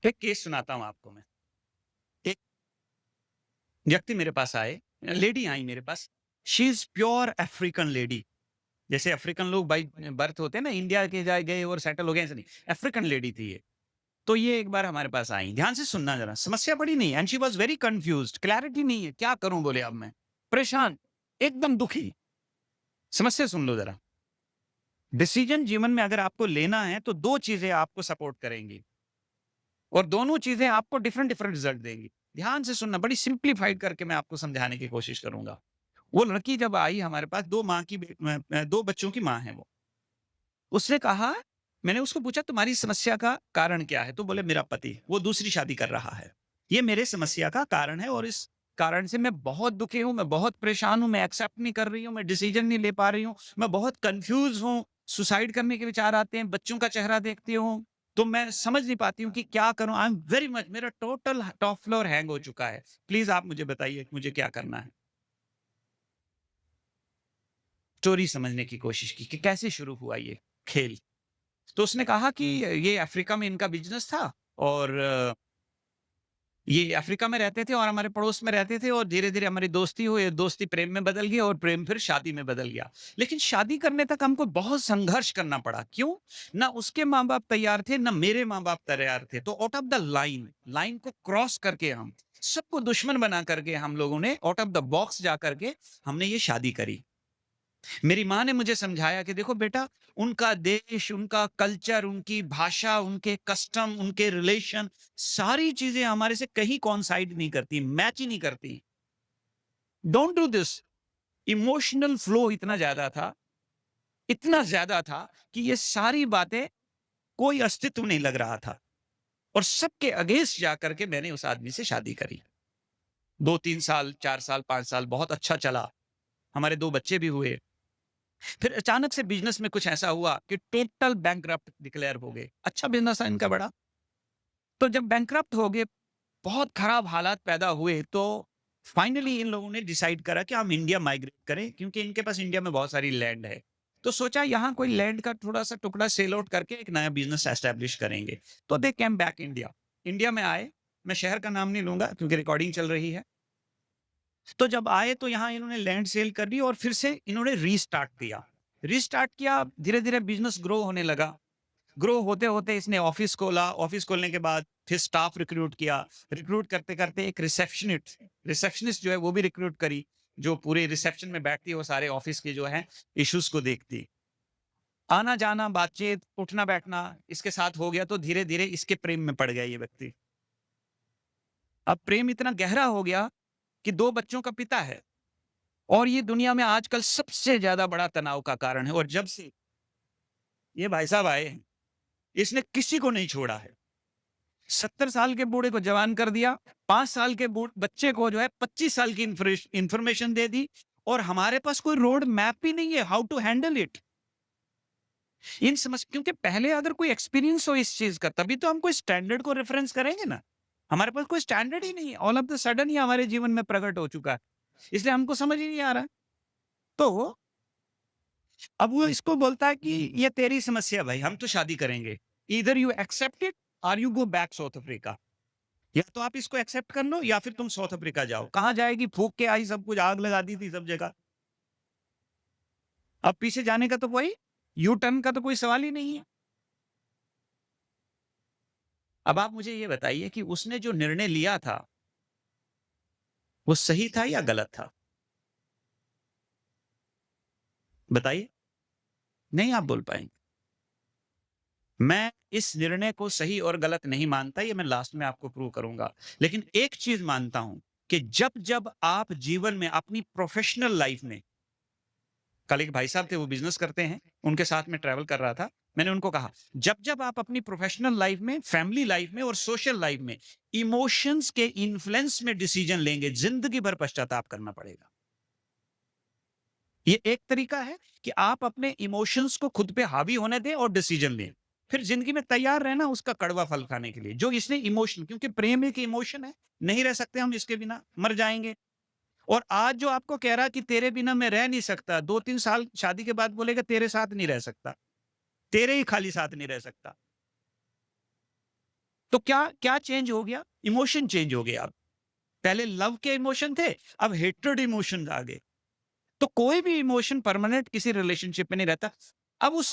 एक केस सुनाता हूँ आपको मैं। एक व्यक्ति मेरे पास आए, लेडी आई मेरे पास। She is pure African lady. जैसे अफ्रीकन लोग बाय बर्थ होते हैं ना, इंडिया के जाए गए और सेटल हो गए, ऐसे नहीं। अफ्रीकन लेडी थी ये। तो ये एक बार हमारे पास आई। ध्यान से सुनना ज़रा, समस्या बड़ी नहीं है, and she was very confused, clarity नहीं है, क्या करूँ बोले अब मैं? परेशान, एकदम दुखी। समस्या सुन लो ज़रा। डिसीज़न जीवन में अगर आपको लेना है तो 2 चीज़ें आपको सपोर्ट करेंगी और दोनों चीज़ें आपको डिफरेंट डिफरेंट रिज़ल्ट देंगी। ध्यान से सुनना, बड़ी सिम्प्लीफाइड करके मैं आपको समझाने की कोशिश करूँगा। वो लड़की जब आई हमारे पास, 2 बच्चों की माँ है वो। उसने कहा, मैंने उसको पूछा तुम्हारी समस्या का कारण क्या है? तो बोले मेरा पति, वो दूसरी शादी कर रहा है। ये मेरे समस्या का कारण है और इस कारण से मैं बहुत दुखी हूँ, मैं बहुत परेशान हूँ, मैं एक्सेप्ट नहीं कर रही हूँ, मैं डिसीज़न नहीं ले पा रही हूँ, मैं बहुत कन्फ्यूज़ हूँ, सुसाइड करने के विचार आते हैं, बच्चों का चेहरा देखती हूँ, तो मैं समझ नहीं पाती हूँ कि क्या करूँ? आई एम वेरी मच, मेरा टोटल टॉप फ्लोर हैंग हो चुका है। प्लीज़ आप मुझे बताइए कि मुझे क्या करना है? स्टोरी समझने की कोशिश की कि कैसे शुरू हुआ ये खेल। तो उसने कहा कि ये अफ्रीका में इनका बिज़नेस था और ये अफ्रीका में रहते थे और हमारे पड़ोस में रहते थे और धीरे-धीरे हमारी दोस्ती हुई, दोस्ती प्रेम में बदल गई और प्रेम फिर शादी में बदल गया। लेकिन शादी करने तक हमको बहुत संघर्ष करना पड़ा। क्यों? ना उसके माँ-बाप तैयार थे, ना मेरे माँ-बाप तैयार थे। तो out of the line, line को क्रॉस करके हम सबको दुश्मन बना करके हम लोगों ने आउट ऑफ द बॉक्स जा करके हमने ये शादी करी। मेरी माँ ने मुझे समझाया कि देखो बेटा, उनका देश, उनका कल्चर, उनकी भाषा, उनके कस्टम, उनके रिलेशन, सारी चीज़ें हमारे से कहीं कोइंसाइड नहीं करती, मैच ही नहीं करती। Don't do this. Emotional flow इतना ज़्यादा था कि ये सारी बातें कोई अस्तित्व नहीं लग रहा था और सबके अगेंस्ट जाकर के मैंने उस आदमी से शादी करी। 2-3 साल, 4 साल, 5 साल बहुत अच्छा चला। हमारे 2 बच्चे भी हुए। फिर अचानक से बिज़नेस में कुछ ऐसा हुआ कि टोटल बैंकरप्ट डिक्लेयर हो गए। अच्छा बिज़नेस था इनका बड़ा। तो जब बैंकरप्ट हो गए, बहुत खराब हालात पैदा हुए, तो फाइनली इन लोगों ने डिसाइड करा कि हम इंडिया माइग्रेट करें क्योंकि इनके पास इंडिया में बहुत सारी लैंड है। तो सोचा यहाँ कोई लैंड का थोड़ा-सा टुकड़ा सेल आउट करके एक नया बिज़नेस एस्टेब्लिश करेंगे। तो दे केम बैक इंडिया। इंडिया में आए, मैं शहर का नाम नहीं लूँगा क्योंकि रिकॉर्डिंग चल रही है। तो जब आए तो यहाँ इन्होंने लैंड सेल कर दी और फिर से इन्होंने रीस्टार्ट किया। रीस्टार्ट किया, धीरे-धीरे बिज़नेस ग्रो होने लगा। ग्रो होते-होते इसने ऑफ़िस खोला, ऑफ़िस खोलने के बाद फिर स्टाफ रिक्रूट किया। रिक्रूट करते-करते एक रिसेप्शनिस्ट जो है वो भी रिक्रूट करी, जो पूरे रिसेप्शन में बैठती है, वो सारे ऑफ़िस के जो हैं इश्यूज़ को देखती। आना-जाना, बातचीत, उठना-बैठना इसके साथ हो गया तो धीरे-धीरे इसके प्रेम में पड़ गया ये व्यक्ति। अब प्रेम इतना गहरा हो गया कि 2 बच्चों का पिता है और ये दुनिया में आजकल सबसे ज़्यादा बड़ा तनाव का कारण है और जब से ये भाई साहब आए हैं, इसने किसी को नहीं छोड़ा है। 70 साल के बूढ़े को जवान कर दिया, 5 साल के बूढ़ बच्चे को जो है 25 साल की इन्फॉर्मेशन दे दी और हमारे पास कोई रोड मैप ही नहीं है हाउ टू हैंडल इट। इन समझ क्योंकि पहले अगर कोई एक्सपीरियंस हो इस चीज़ का तभी तो हम कोई स्टैंडर्ड को रेफरेंस करेंगे ना। हमारे पास कोई स्टैंडर्ड ही नहीं है। ऑल ऑफ द सडन ये हमारे जीवन में प्रकट हो चुका है। इसलिए हमको समझ ही नहीं आ रहा है। तो अब वो इसको बोलता है कि ये तेरी समस्या भाई, हम तो शादी करेंगे। ईदर यू एक्सेप्ट इट और you go back south Africa. या तो आप इसको एक्सेप्ट कर लो या फिर तुम साउथ अफ्रीका जाओ। कहाँ जाएगी? फूँक के आई, सब कुछ आग लगा दी थी सब जगह। अब पीछे जाने का तो कोई यू टर्न का तो कोई सवाल ही नहीं है। अब आप मुझे ये बताइए कि उसने जो निर्णय लिया था, वो सही था या गलत था? बताइए? नहीं आप बोल पाएँगे। मैं इस निर्णय को सही और गलत नहीं मानता, ये मैं लास्ट में आपको प्रूव करूँगा। लेकिन एक चीज़ मानता हूँ कि जब-जब आप जीवन में अपनी प्रोफ़ेशनल लाइफ़ में, कल एक भाई साहब थे, वो बिज़नेस करते हैं, उनके साथ में ट्रैवल कर रहा था। मैंने उनको कहा, जब-जब आप अपनी प्रोफ़ेशनल लाइफ़ में, फैमिली लाइफ़ में और सोशल लाइफ़ में इमोशंस के इन्फ्लुएंस में डिसीज़न लेंगे, ज़िंदगी भर पश्चाताप करना पड़ेगा। ये एक तरीका है कि आप अपने इमोशंस को खुद पे हावी होने दें और डिसीजन लें। फिर ज़िंदगी में तैयार रहना उसका कड़वा फल खाने के लिए। जो इसने इमोशन, क्योंकि प्रेम एक इमोशन है, नहीं रह सकते हम इसके बिना, मर जाएँगे। और आज जो आपको कह रहा है कि तेरे बिना मैं रह नहीं सकता, 2-3 साल शादी के बाद बोलेगा तेरे साथ नहीं रह सकता, तेरे ही खाली साथ नहीं रह सकता। तो क्या क्या चेंज हो गया? इमोशन चेंज हो गया अब। पहले लव के इमोशन थे, अब हेट्रेड इमोशंस आ गए। तो कोई भी इमोशन परमानेंट किसी रिलेशनशिप में नहीं रहता। अब उस